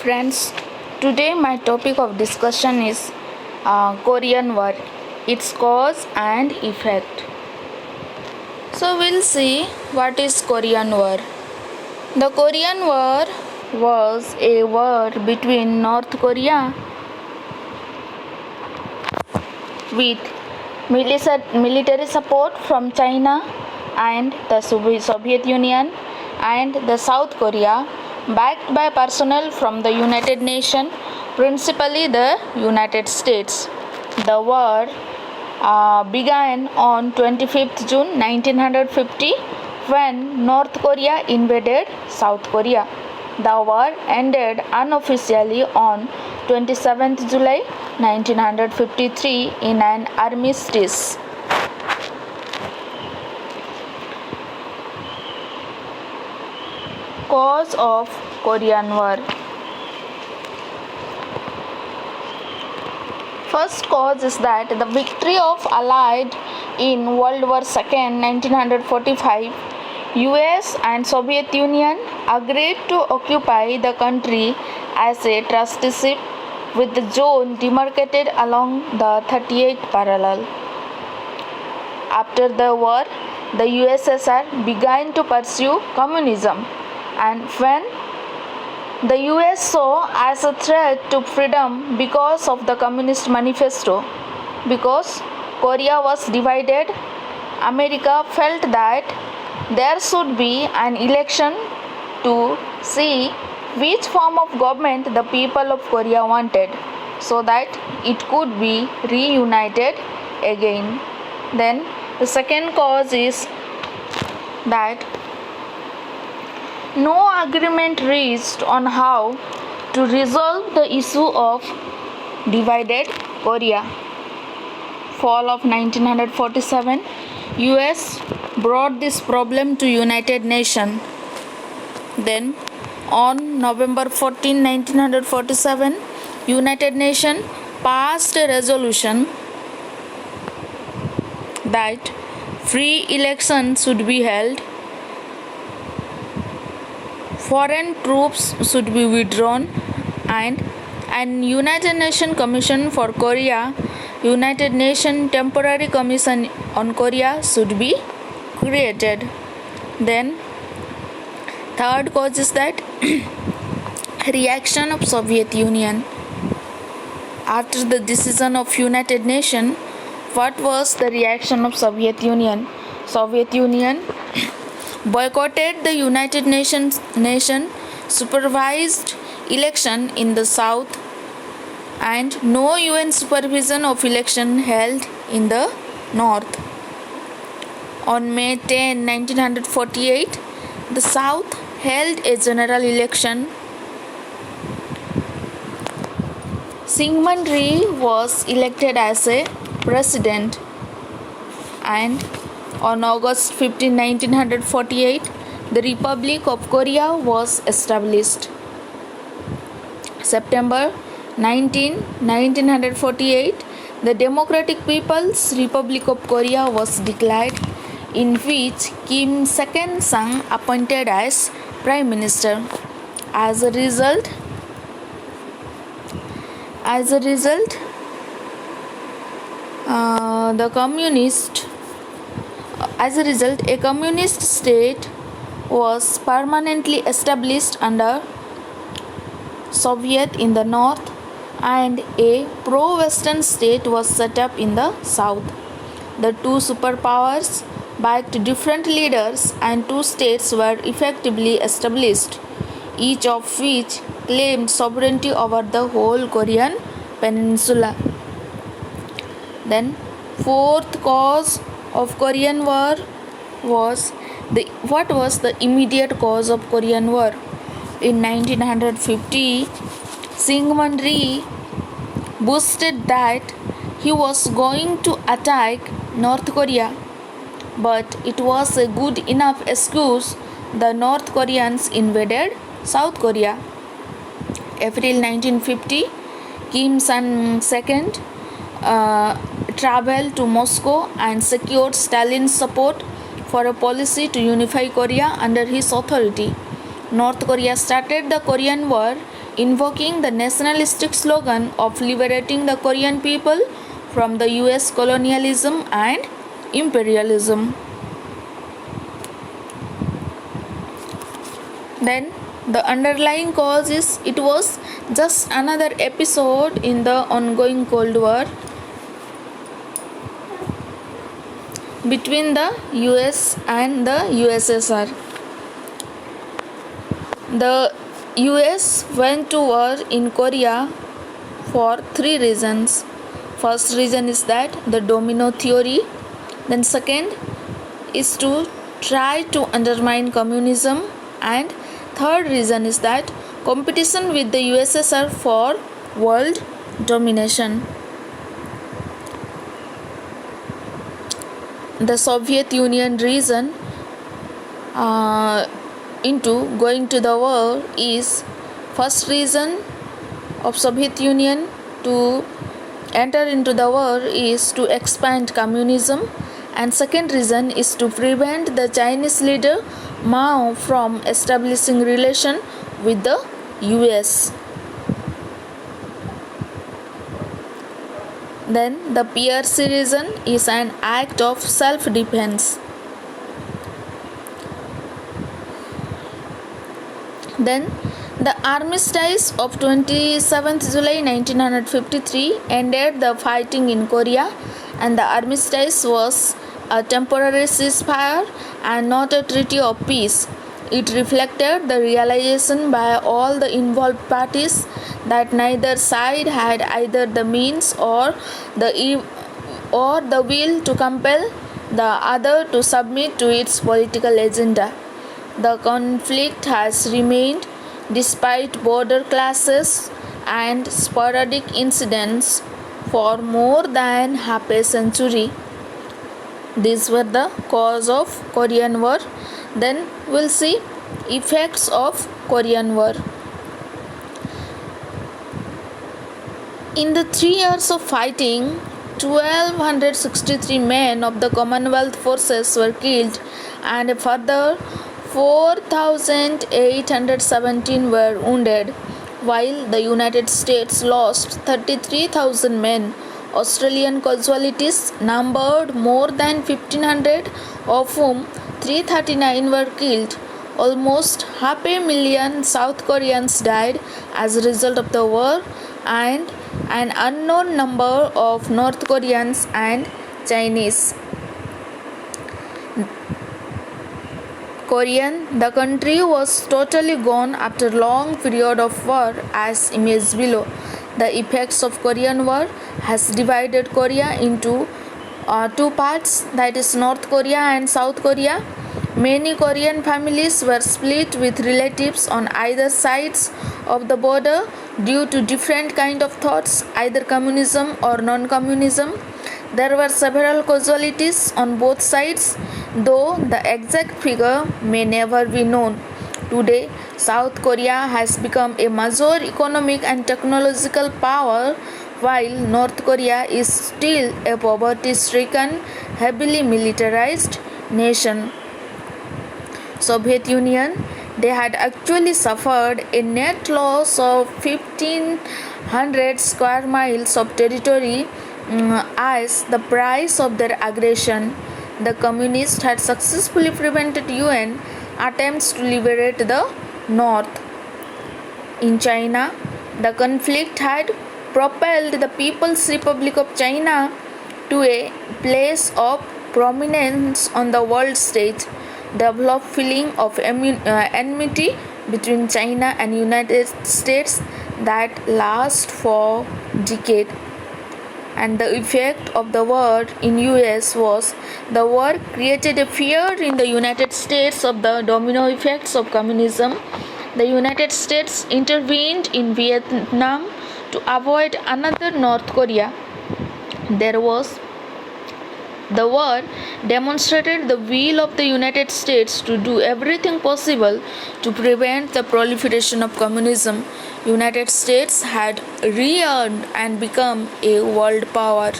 friends, today my topic of discussion is Korean War, its cause and effect. So we'll see what is Korean War. The Korean War was a war between North Korea with military support from China and the Soviet Union and the South Korea, backed by personnel from the United Nations, principally the United States. The war began on 25th June 1950 when North Korea invaded South Korea. The war ended unofficially on 27th July 1953 in an armistice. Cause of Korean War. First cause is that the victory of Allied in World War II 1945, US and Soviet Union agreed to occupy the country as a trusteeship with the zone demarcated along the 38th parallel. After the war, the USSR began to pursue communism, and when the US saw as a threat to freedom because of the Communist Manifesto, because Korea was divided, America felt that there should be an election to see which form of government the people of Korea wanted, so that it could be reunited again. Then the second cause is that no agreement reached on how to resolve the issue of divided Korea. Fall of 1947, US brought this problem to United Nations. Then on November 14, 1947, United Nations passed a resolution that free elections should be held, foreign troops should be withdrawn, and an United Nations Commission for Korea, United Nations Temporary Commission on Korea should be created. Then third cause is that reaction of Soviet Union. After the decision of United Nations, what was the reaction of Soviet Union? Soviet Union boycotted the United Nations supervised election in the south, and no UN supervision of election held in the north. On May 10, 1948, the south held a general election. Syngman Rhee was elected as a president, and on August 15, 1948, the Republic of Korea was established. September 19, 1948, the Democratic People's Republic of Korea was declared, in which Kim Il-sung appointed as Prime Minister. As a result, a communist state was permanently established under Soviet in the north, and a pro-Western state was set up in the south. The two superpowers backed different leaders, and two states were effectively established, each of which claimed sovereignty over the whole Korean peninsula. Then fourth cause of Korean War was the immediate cause of Korean War. In 1950, Syngman Rhee boasted that he was going to attack North Korea, but it was a good enough excuse. The North Koreans invaded South Korea. April 1950, Kim Il-sung traveled to Moscow and secured Stalin's support for a policy to unify Korea under his authority. North Korea started the Korean War invoking the nationalistic slogan of liberating the Korean people from the US colonialism and imperialism. Then the underlying cause is it was just another episode in the ongoing Cold War between the US and the USSR. The US went to war in Korea for three reasons. First reason is that the domino theory. Then second is to try to undermine communism, and third reason is that competition with the USSR for world domination. The Soviet Union reason into going to the war is first reason of Soviet Union to enter into the war is to expand communism, and second reason is to prevent the Chinese leader Mao from establishing relation with the US. Then the PRC reason is an act of self-defense. Then the armistice of 27th July 1953 ended the fighting in Korea, and the armistice was a temporary ceasefire and not a treaty of peace. It reflected the realization by all the involved parties that neither side had either the means or the will to compel the other to submit to its political agenda. The conflict has remained despite border clashes and sporadic incidents for more than half a century. These were the cause of Korean War. Then we'll see effects of Korean War. In the 3 years of fighting, 1,263 men of the Commonwealth forces were killed, and a further 4,817 were wounded, while the United States lost 33,000 men. Australian casualties numbered more than 1,500, of whom 339 were killed. Almost 500,000 South Koreans died as a result of the war, and an unknown number of North Koreans and Chinese. The country was totally gone after a long period of war, as imaged below. The effects of Korean War has divided Korea into two parts, that is North Korea and South Korea. Many Korean families were split with relatives on either sides of the border due to different kind of thoughts, either communism or non-communism. There were several casualties on both sides, though the exact figure may never be known. Today, South Korea has become a major economic and technological power, while North Korea is still a poverty-stricken, heavily militarized nation. Soviet Union, they had actually suffered a net loss of 1,500 square miles of territory as the price of their aggression. The communists had successfully prevented UN attempts to liberate the North. In China, the conflict had propelled the People's Republic of China to a place of prominence on the world stage. Developed feeling of enmity between China and United States that lasts for decades. And the effect of the war in US was the war created a fear in the United States of the domino effects of communism. The United States intervened in Vietnam to avoid another North Korea. The war demonstrated the will of the United States to do everything possible to prevent the proliferation of communism. United States had re-earned and become a world power.